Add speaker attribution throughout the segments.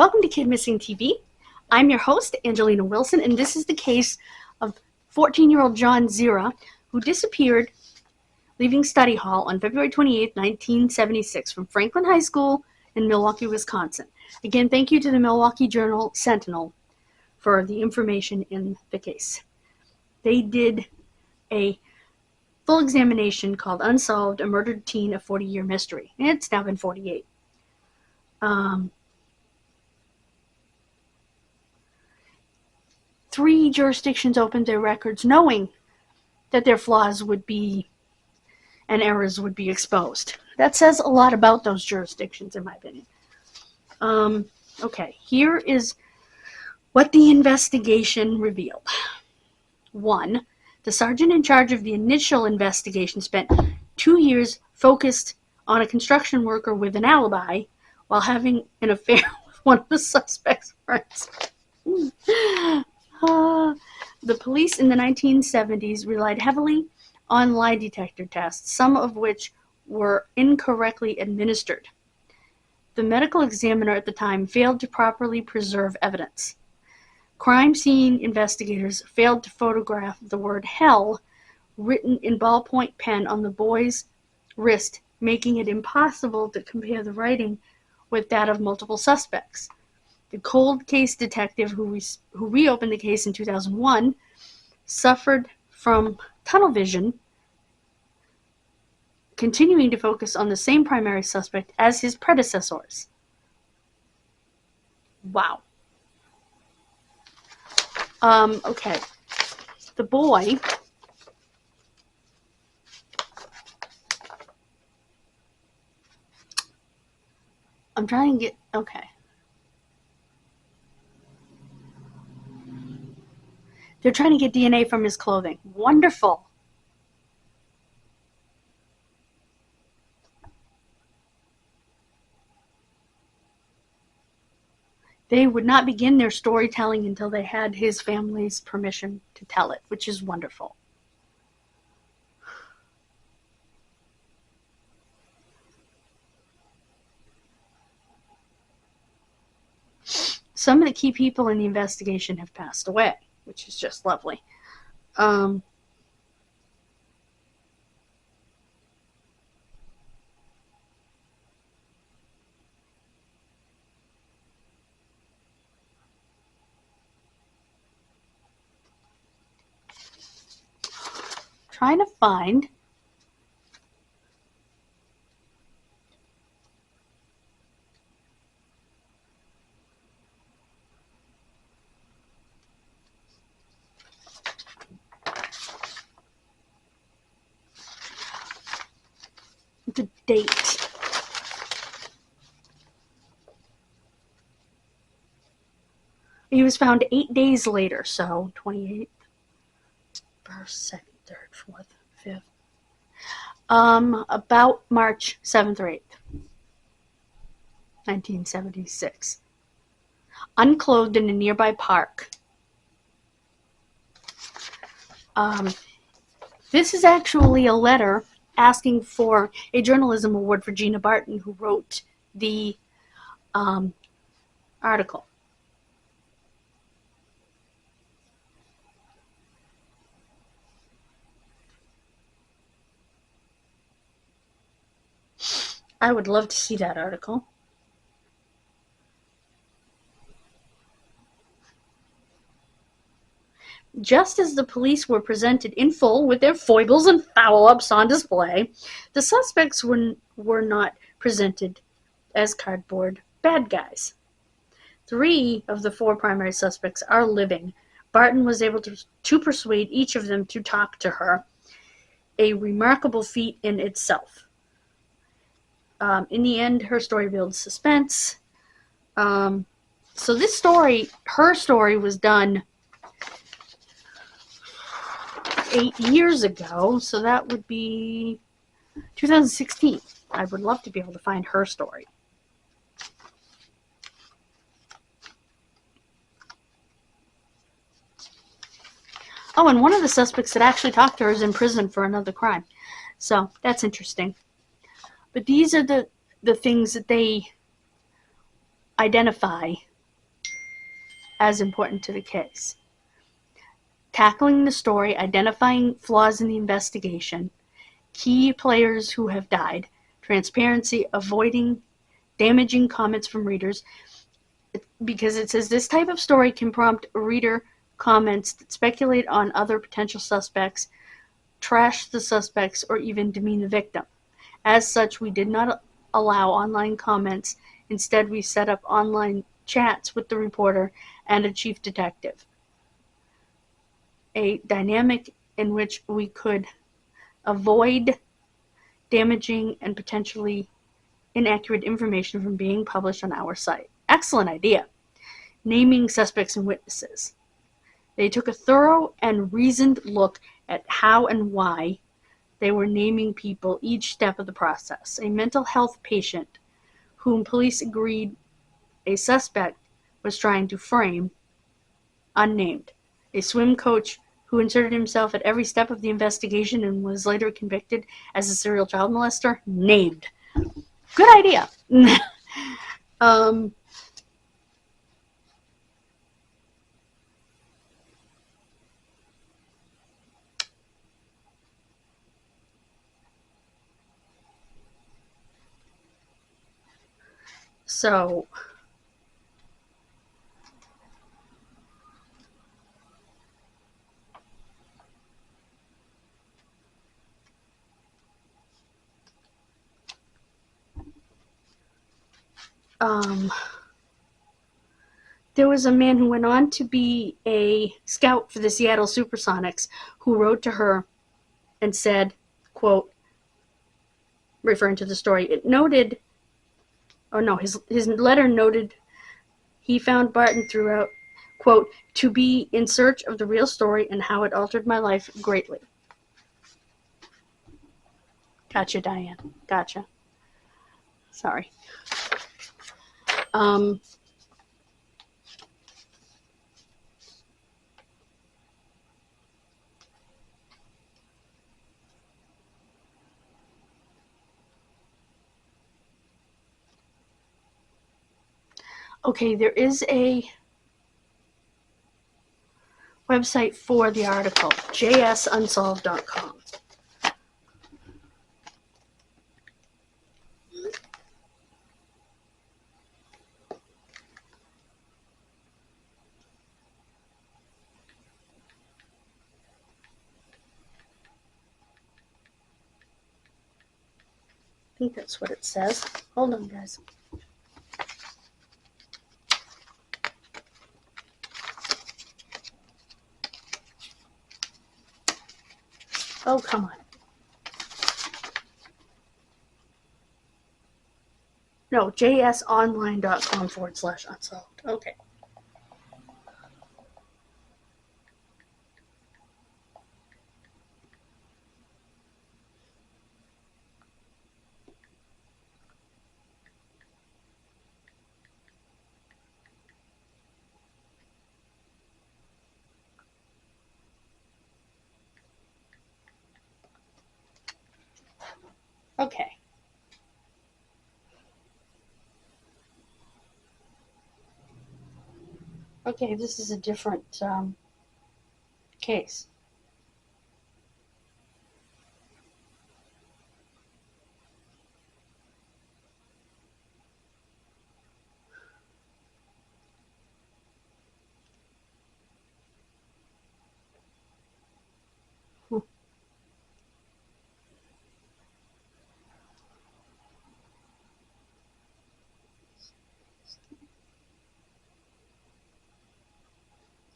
Speaker 1: Welcome to Kidmissing TV. I'm your host, Angelina Wilson, and this is the case of 14-year-old John Zera, who disappeared leaving study hall on February 28, 1976 from Franklin High School in Milwaukee, Wisconsin. Again, thank you to the Milwaukee Journal-Sentinel for the information in the case. They did a full examination called Unsolved, a Murdered Teen, a 40-Year Mystery. It's now been 48. Three jurisdictions opened their records knowing that their flaws would be and errors would be exposed. That says a lot about those jurisdictions, in my opinion. Okay, here is what the investigation revealed. 1. The sergeant in charge of the initial investigation spent 2 years focused on a construction worker with an alibi while having an affair with one of the suspect's friends. The police in the 1970s relied heavily on lie detector tests, some of which were incorrectly administered. The medical examiner at the time failed to properly preserve evidence. Crime scene investigators failed to photograph the word hell written in ballpoint pen on the boy's wrist, making it impossible to compare the writing with that of multiple suspects. The cold case detective who reopened the case in 2001 suffered from tunnel vision, continuing to focus on the same primary suspect as his predecessors. Wow. Okay. The boy I'm trying to get okay. They're trying to get DNA from his clothing. Wonderful. They would not begin their storytelling until they had his family's permission to tell it, which is wonderful. Some of the key people in the investigation have passed away, which is just lovely. Trying to find the date. He was found 8 days later, so 28th, 1st, 2nd, 3rd, 4th, 5th. About March 7th or 8th, 1976. Unclothed in a nearby park. This is actually a letter asking for a journalism award for Gina Barton, who wrote the article. I would love to see that article. Just as the police were presented in full with their foibles and foul-ups on display, the suspects were not presented as cardboard bad guys. 3 of the 4 primary suspects are living. Barton was able to persuade each of them to talk to her, a remarkable feat in itself. In the end, her story builds suspense. So this story, her story, was done 8 years ago, so that would be 2016. I would love to be able to find her story. Oh, and one of the suspects that actually talked to her is in prison for another crime. So that's interesting. But these are the things that they identify as important to the case. Tackling the story, identifying flaws in the investigation, key players who have died, transparency, avoiding damaging comments from readers, because it says this type of story can prompt reader comments that speculate on other potential suspects, trash the suspects, or even demean the victim. As such, we did not allow online comments. Instead, we set up online chats with the reporter and a chief detective, a dynamic in which we could avoid damaging and potentially inaccurate information from being published on our site. Excellent idea. Naming suspects and witnesses. They took a thorough and reasoned look at how and why they were naming people each step of the process. A mental health patient whom police agreed a suspect was trying to frame, unnamed. A swim coach who inserted himself at every step of the investigation and was later convicted as a serial child molester, named. Good idea. So, there was a man who went on to be a scout for the Seattle Supersonics who wrote to her and said, quote, referring to the story, his letter noted he found Barton throughout, quote, to be in search of the real story and how it altered my life greatly. Gotcha, Diane. Gotcha. Sorry. Okay, there is a website for the article, jsunsolved.com. I think that's what it says. Hold on, guys. Oh, come on. No, jsonline.com/unsolved. Okay. Okay. Okay, this is a different case.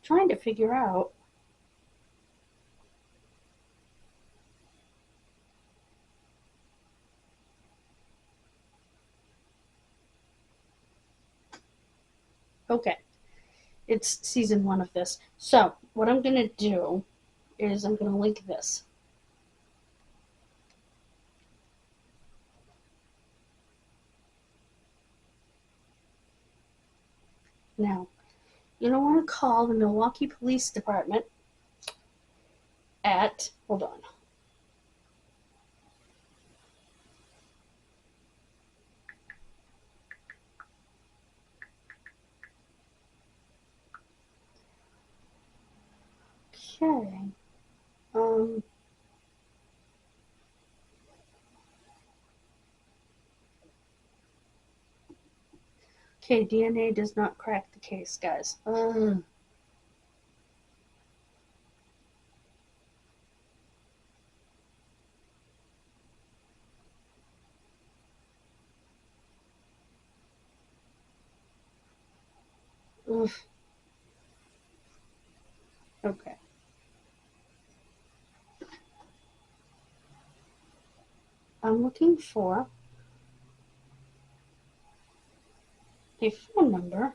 Speaker 1: Trying to figure out. Okay. It's season 1 of this. So, what I'm going to do is I'm going to link this. Now, you don't want to call the Milwaukee Police Department at, hold on. Okay. Okay, DNA does not crack the case, guys. Oof. Okay. I'm looking for a phone number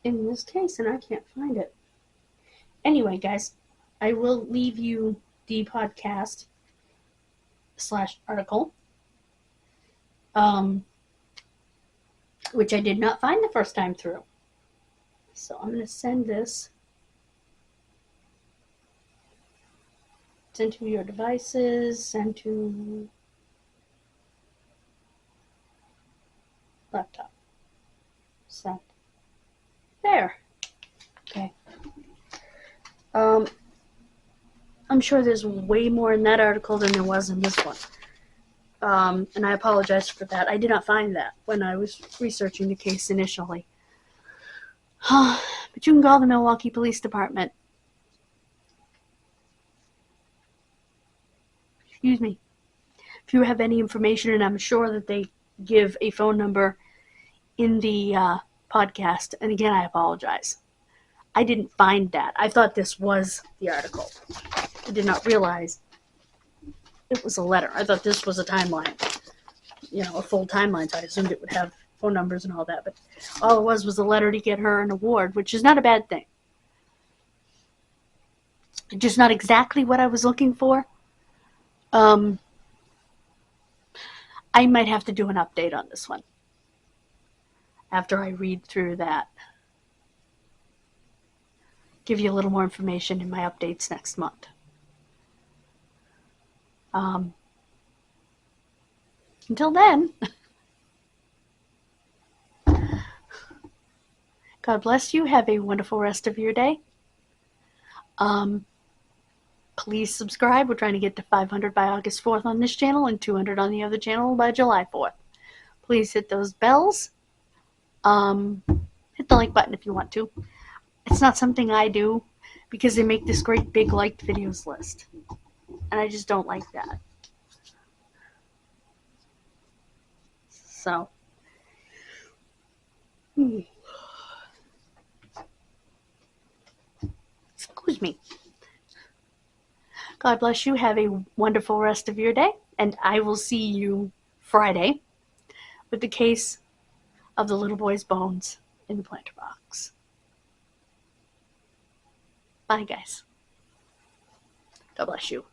Speaker 1: in this case, and I can't find it. Anyway, guys, I will leave you the podcast / article, which I did not find the first time through. So I'm going to send this. Send to your devices, send to laptop. Send. There. Okay. I'm sure there's way more in that article than there was in this one. And I apologize for that. I did not find that when I was researching the case initially. But you can call the Milwaukee Police Department. Excuse me. If you have any information, and I'm sure that they give a phone number in the podcast. And again, I apologize. I didn't find that. I thought this was the article. I did not realize it was a letter. I thought this was a timeline. You know, a full timeline, so I assumed it would have phone numbers and all that. But all it was a letter to get her an award, which is not a bad thing. Just not exactly what I was looking for. I might have to do an update on this one after I read through that. Give you a little more information in my updates next month. Until then, God bless you. Have a wonderful rest of your day. Please subscribe. We're trying to get to 500 by August 4th on this channel and 200 on the other channel by July 4th. Please hit those bells. Hit the like button if you want to. It's not something I do because they make this great big liked videos list. And I just don't like that. So. Excuse me. God bless you. Have a wonderful rest of your day. And I will see you Friday with the case of the little boy's bones in the planter box. Bye, guys. God bless you.